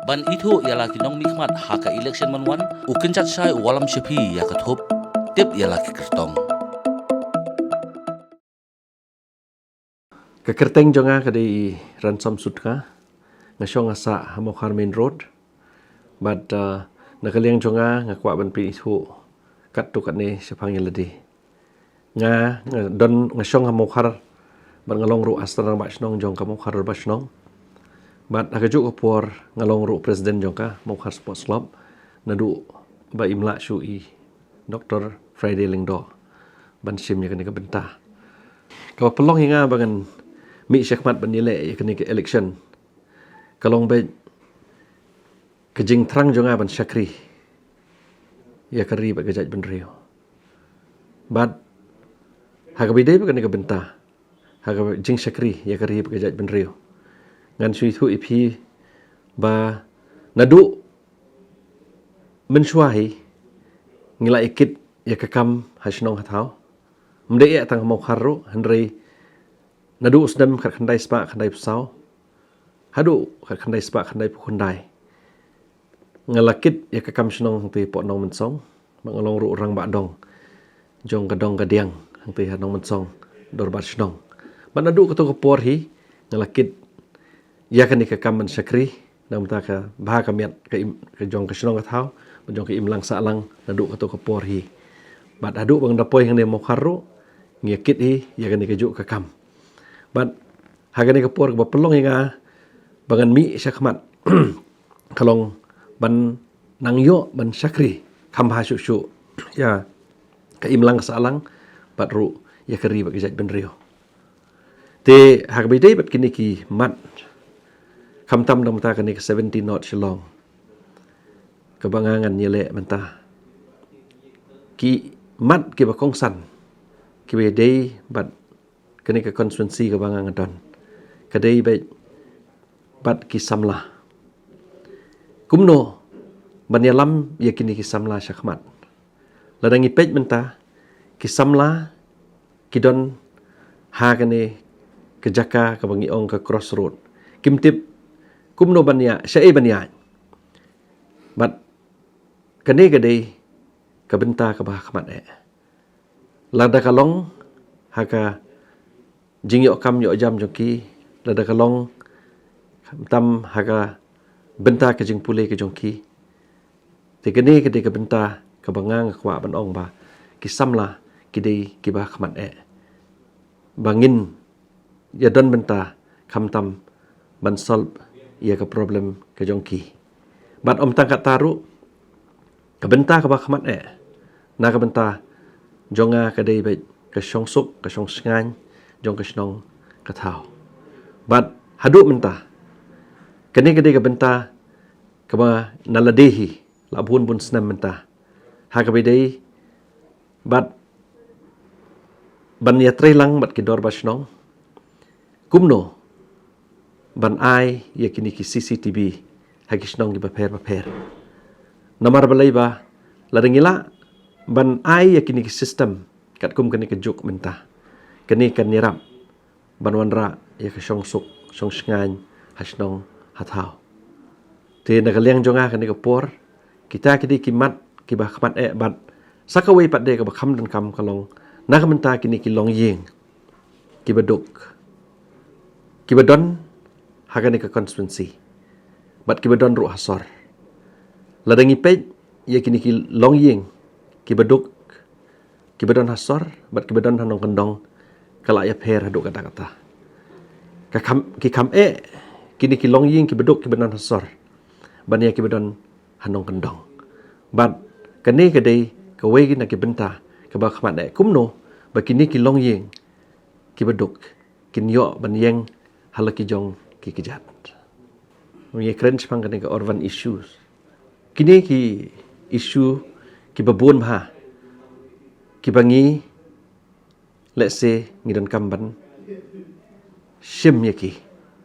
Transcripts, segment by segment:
ban itu ialah kinong nikmat haka election manwan ukencat syai walam shepi ya kathup tip ialah kertong Kekerteng jonga kadi ransom sutka ngasong asa hamokhar main road but nakaliang jonga ngakwa ban pi itu kat tu kat ni sepang yeladi nga don ngasong hamokhar ban ngalong ru astrang ba snong jong ka mokhar ba snong but hakajuk opor ngalong ru presiden jongka mokhar sports club nadu ba imla shui Dr. Friday Lingdo ban sim ya kani ka bentah ka pelong hinga bangan mi syakmat banile ya kani ke election kalong be kejing terang jonga ban syakri ya kari ba gajaj ban rio but hagabide ba kani ka bentah hagab jing syakri ya kari ba gajaj ban rio ngan sui thu ipi ba nadu mensuahi ngila ikit ya kakam hasnong hathau mde ya tang mau kharro handrei nadu usdam khat khandai spa khandai pusau hadu khat khandai spa khandai pukhundai ngalakit ya kakam snong ti po nong mensong mangalong ru orang ba dong jong kadong kadiang ti hanong mensong dor ba snong ban nadu ko to por hi ngalakit ya kan kakam man sakri nam ta ka bha kamiat ka jong ka snong ka thau jong ka imlang sa lang nadu ko to por hi bat adu bang dapoi hang ne mo kharro ngekit hi ya kan ka juk kakam but hagani kapur ba pelong inga bangan mi syakmat kalong ban nangyo ban syakri kham ha shu ya ka imlang salang bat ru ya kari ba gajat ben rio te hagbi dei bat kini ki mat kham tam dam ta kani 70 not shilong kebangangan nyele mentah ki mat ki ba kongsan ki be dei bat kini ke konstituensi ke bangang adon kadai baik bat ki samla kumno banyalam ya kini ki samla syakmat ladang ipej menta ki samla kidon ha kani ke jaka ke bangi ong ke crossroad kimtip kumno banya syai banya bat kani kadai ke benta ke bah khamat lada kalong haka jing yok kam yok jam jongki lada kalong tam haga benta ke jing pule ke jongki tegene ke de ke benta ke bangang kwa ban ong ba ki samla ki de ki ba khmat bangin ya don benta kham tam ban solve ya ke problem ke jongki bat om tangkat taru ke benta ke ba khmat na ke benta jonga ke de be ke song sup ke song sngany jong kesnong kathau bat hadu mentah kene gede ke benta ke ba naladehi labun bun snam mentah ha ke bedei bat ban ya trelang bat ke dor basnong kumno ban ai ya kini ki CCTV ha kisnong gi baper namar balai ba ladengila ban ai ya kini ki system kat kum kene ke juk mentah kini kan nirap banwanra ya ke song suk song sngany hasnong hathau te nakaliang jonga kani ke por kita kidi kimat ki ba khmat bat sakawai pat de ke ba kham dan kam kalong nak menta kini ki long yeng ki baduk ki badon hagani ke constituency bat ki badon ru hasor ladangi pej ya kini ki long yeng ki baduk ki badon hasor bat ki badon hanong kendong kala ya pher hadu kata-kata ki kam kini ki long ying ki beduk ki benan hasor bania ki bedon hanong kendong bat kani kadai ka wei na ki benta ka ba khmat kumno ba kini ki long ying ki beduk kin yo ban yeng halaki jong ki kijat ye kren spang kani ka urban issues kini ki issue ki babun ha ki bangi let's say ngidon kamban sim yaki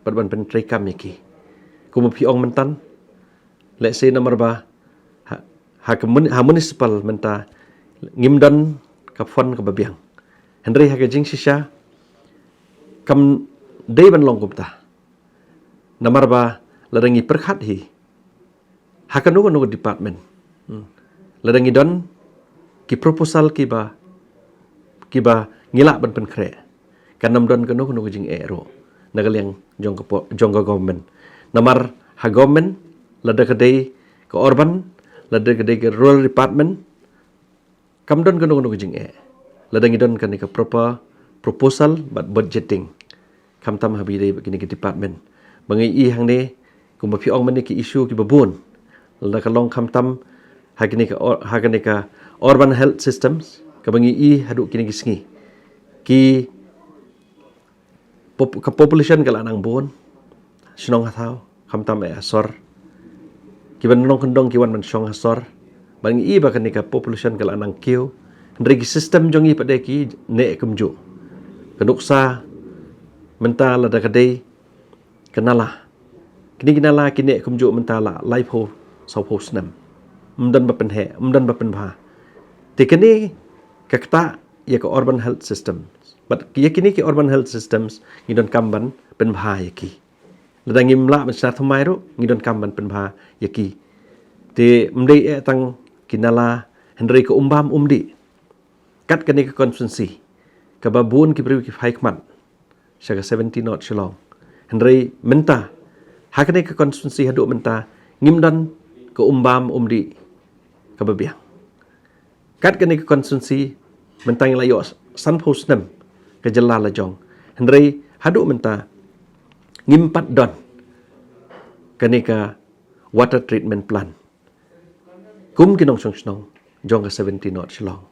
ban pentrai kam yaki kumu pi ong mentan let's say nomor ba ha municipal menta ngimdan ka fon ka babiang hendrei ha ka jing sisha kam dei ban long kumta nomor ba ladangi perkhat hi Hakan nugo department. Ladang idon ki proposal ki ba ngilak ban pen kre. Kanam don kanu nugo jing ero. Nagaliang jongga government. Namar ha government lada kadai ke urban, lada kadai ke rural department. Kam don kanu nugo jing Ladang idon kan ka proper proposal but budgeting. Kam tam habi dai begini ke department. Bangai I hang ne kumba pi ong mani ki issue ki babun. Lada kalong kam tam hagini ka urban health systems ka bangi I haduk kini ki sengi. Ki population kala nang bon sinong hathau kam tam asor. Ki ban nong kendong ki wan man song asor. Bangi I ba kan ka population kala nang kiu. Ndrigi sistem jongi pada ki ne kumju. Kenuksa mentala da kadai kenala. Kini kenala kini kumju mentala life ho sau ho snam. Mdan ba penhe, mdan ba penha. Tikini kakta ya ke urban health systems. But kini ki urban health systems ngidon kamban penha ya ki. Ladang imla mesna thumai ro ngidon kamban penha ya ki. Te mdei tang kinala Henry ke umbam umdi. Kat kani ke konstitusi kababun ki beri ki haikmat syaga 70 not shilong Henry menta hakani ke konstitusi haduk menta ngimdan ke umbam umdi kababiang kat kani ke konstitusi menta yang layo san post nem ke jelala jong Henry haduk menta ngimpat don kani ke water treatment plant kum kinong song jong ke 70 not shilong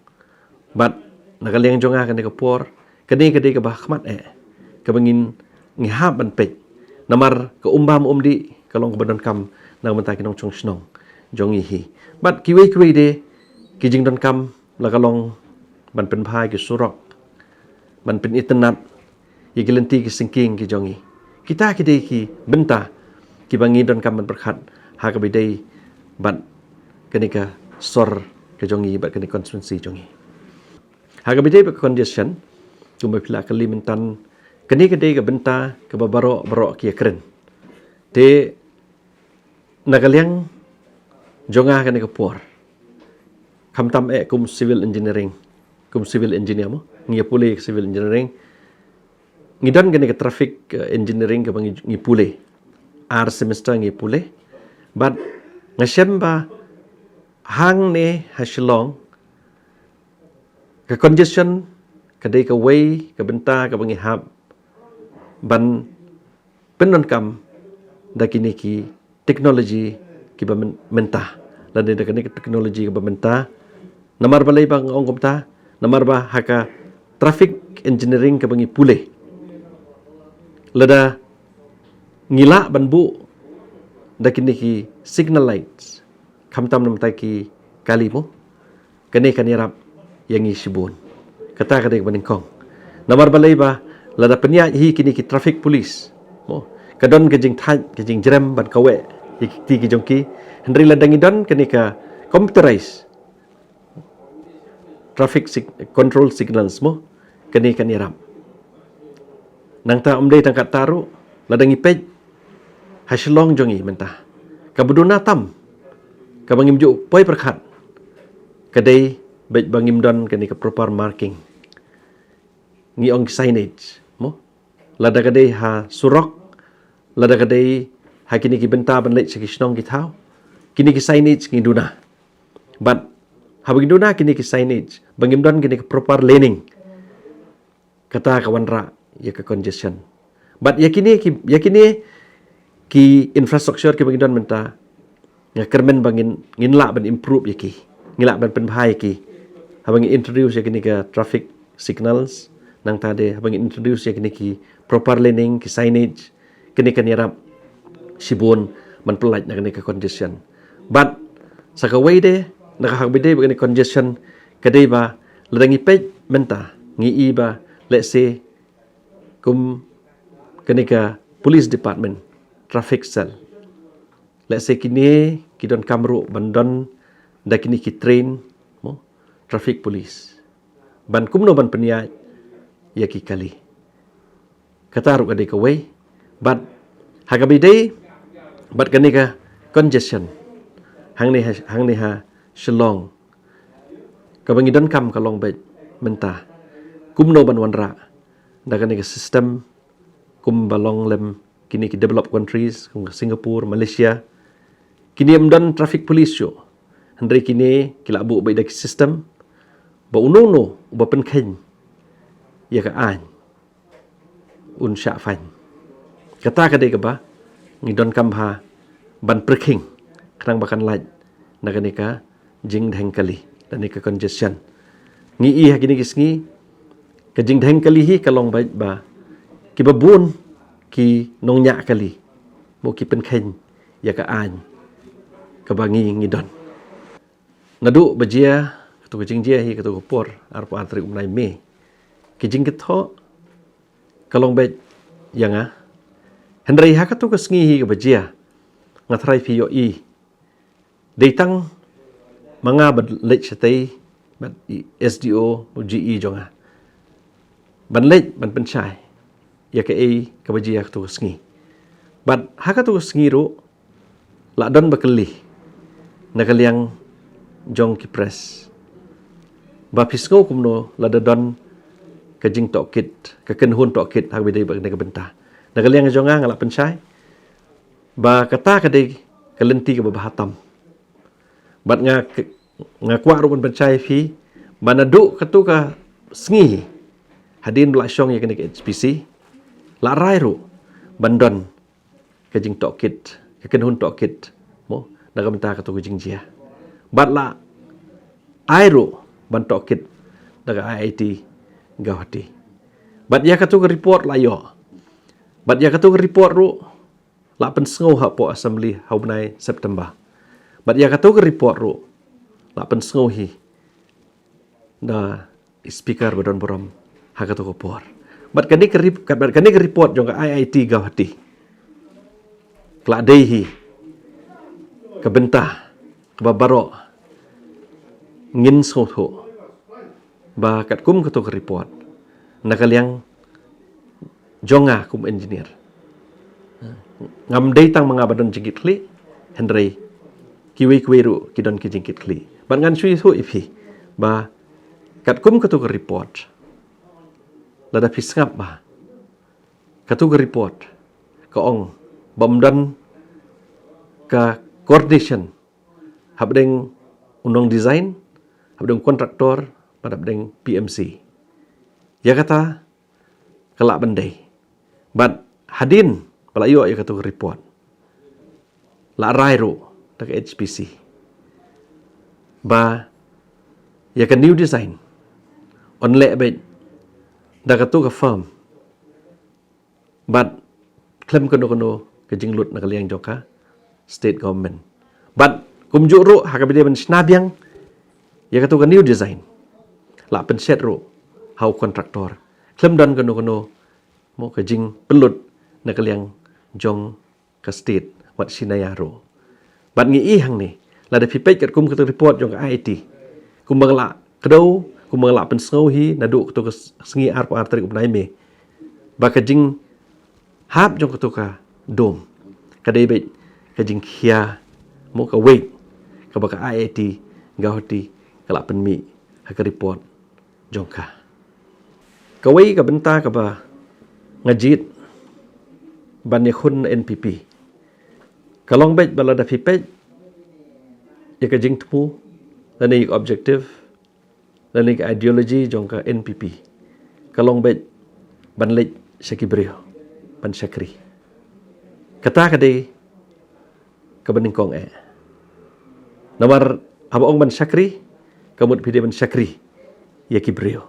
But nakaliang jonga kan ka por kani kadai ka bahmat ka bangin ngihap ban pej namar ka umbam umdi kalong ka badon kam nang menta kinong chong snong jongi hi but kiwe de ki jing don kam la kalong ban pen phai ki surok ban pen internet ye gelenti ki sinking ki jongi kita ki dei ki benta ki bangi don kam ban berkhat ha ka bidai ban kani ka sor ka jongi bat kani konstitusi jongi Haga bidai ba congestion cuma pila Kalimantan kani kadai ka benta ka babaro kia keren. Te nagaliang jonga kani ka por. Kam tam kum civil engineering. Kum civil engineer mo. Ngia pule civil engineering. Ngidan kani ka traffic engineering ka bangi ngi pule. Ar semester ngi pule. But ngasem ba hang ne hasilong ka congestion kadai ka way ka benta ka bangihap ban penon kam da kini ki teknologi ki ba menta la da kini teknologi ka ba menta namar balai bang ong komta namar ba haka traffic engineering ka bangi pule lada ngila ban bu da kini ki signal lights kamtam nam ta ki kalimo kani kanirap yang isibun kata kadai baningkong namar balai ba lada penya hi kini ki traffic police mo kadon kejing thaj kejing jram ban kawe ti ki jongki hendri ladang idon kini ka computerized traffic control signals mo kani ram nang ta umdei tangkat taru ladang ipej hasilong jongi mentah kabuduna tam kabangim ju poi perkhat kadai baik bangim don kani ka proper marking ngi ong signage mo lada kadai ha surok lada kadai ha kini ki benta ban lek sikisnong ki thau kini ki signage ngi duna but ha bagi duna kini ki signage bangim don kini ka proper laning kata kawanra ya ka congestion but yakini ki infrastructure ki bagi don menta ya kermen bangin nginla ban improve yaki ngila ban penbhai ki habang introduce yakini ka traffic signals nang tade habang introduce yakini ki proper laning ki signage kini kanirap sibun man pelaj na kini ka congestion but sa kawai de nakahagbide ba kini congestion kadai ba ladangi pej menta ngi iba let's say kum kini ka police department traffic cell let's say kini kidon kamru bandon da kini ki train traffic police ban kumno ban penia yaki kali kataru kadai kawai but hagabidai but kani ka congestion hang ni ha shalong kabangi don kam kalong bet mentah kumno ban wanra daga ni sistem kum balong lem kini ki developed countries kum Singapore, Malaysia kini amdan traffic police yo handai kini kila bu bai dak sistem ba unono ba penken ya ka an un sha fan kata ka dei ka ba ngi don kam ha ban perking krang bakan laj naganika jing dheng kali dan ni ka congestion ngi i ha kini kisngi ka jing dheng kali hi kalong bai ba ki babun ki nong nya kali mo ki penken ya ka an ka bangi ngi don nadu bajia tu jing jia hi tu por arpa atri umnai me ki jing kitho kalong bai yang Henry ha ka tu ka sngi hi ka bajia ngathrai phi yo i deitang manga bad lech satai bad SDO mo GE jonga ban lech ban penchai ya ka ei ka bajia ka tu ka sngi bad ha ka tu ka sngi ro la don bakali nakaliang jong ki press ba pisngo kumno la don ka jing tokit ka ken hun tokit ha bidai bag ka benta nakaliang jonga ngala penchai ba kata ka dei kalenti ka bahatam bat nga kwa ro penchai fi banadu ka tu ka sngi hadin bla syong ya kene HPC la rai ro bandon ka jing tokit ka ken hun tokit mo naga benta ka tu jing jia bat la airo ban tokit daga IIT Gauhati bat ya ka tu report la yo bat ya ka tu report ro la pen sngo ha po assembly haubnai September bat ya ka tu report ro la pen sngo hi da speaker badon borom ha ka tu por bat kani ka report jong ka IIT Gauhati kla dei hi ka benta ka baro ngin sotho ba kat kum ka tu report nakaliang jonga kum engineer ngam dei tang mga badon jingkit kli Henry kiwi ru kidon ki jingkit kli ban ngan sui so ifi ba kat kum ka tu report lada pisngap ba ka tu report ka ong bomdan ka coordination habdeng unong design habdeng kontraktor padabdeng PMC ya kata kelak bandai but hadin palayo ya kata report la rairo tak HPC ba ya ka new design on le bet da katu ka firm but klem kono ke jinglut na kaliang joka state government but kumjuk ro hakabide ban snabyang ya katu ka new design la penset ro how kontraktor klem dan kono mo ka jing pelut na kaliang jong ka state wat sinaya ro bat ngi i hang ni la da pipet kat kum ka report jong ka IIT kum bangla kdo kum bangla pen sngo hi na du ka sngi ar pa tri upnai me ba ka jing hap jong ka dom ka dei bet ka jing khia mo ka wait ka ba ka IIT Gauhati kala pen mi ha ka report jong ka kawai ka benta ka ba ngajit ban ya khun NPP kalong bet balada pipet ya ka jing temu dan ni objective dan ni ideology jong ka NPP kalong bet ban lek sakibrio ban sakri kata ka dei ka baning kong namar abong ban sakri kamut pide ban sakri ya kibrio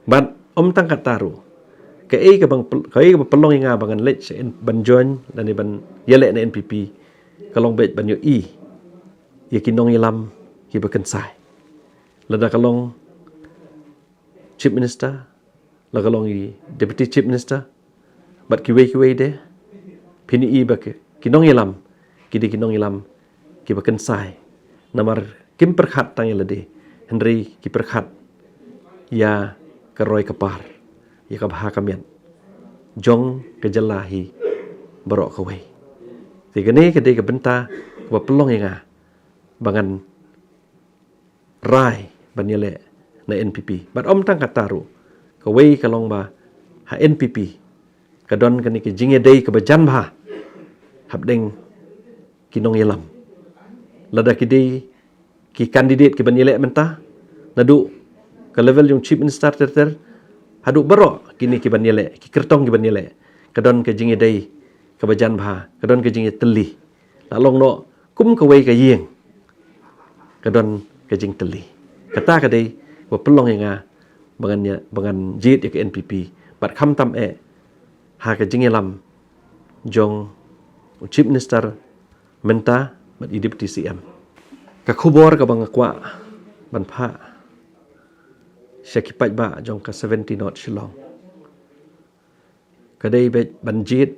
ban tang kataru ka ka pelong inga bangan lech ban join dan ni ban yelek na NPP kalong bet ban yo ya kinong ilam ki bakensai lada kalong chief minister la kalong i deputy chief minister bat kiwe de pini ba kinong ilam kinong ilam ki bakensai namar kim perkhat tang yelade Henry ki perkhat ya karoi kapar ya kabha kamian jong kejalahi barok kawai tigane kede ke benta ba pelong inga bangan rai banyele na NPP bat om tang kataru kawai kalong ba ha NPP kadon kani ke jinge dei ke bajan ba habdeng kinong yelam lada ki dei ki candidate ki banyele menta nadu ke level yung chief minister ter hadu baro kini ki banyele ki kertong ki banyele kadon ke jinge dei ke bajan ba kadon ke jinge teli lalong no kum kawai ke yeng kadon ke jing teli kata ka dei wa pelong nga bangan jit ke NPP bat kham tam ha ke jing lam jong chief minister menta bat deputy CM ka khubor ka bang kwa ban pha syakipat ba jong ka 70 not shillong kadai bet banjit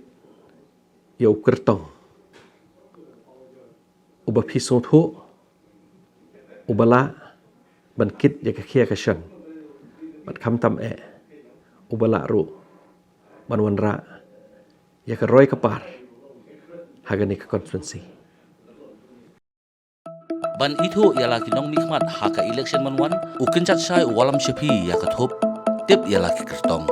yo kertong uba pisong thu ubala ban kit ya ka khia ka shan bat kham tam ubala ru ban wanra ya ka roy ka par hagani ka conference ban itu ialah kinong mikmat haka election man wan ukin chat sai walam shepi ya ka thop tip ialah ki kertong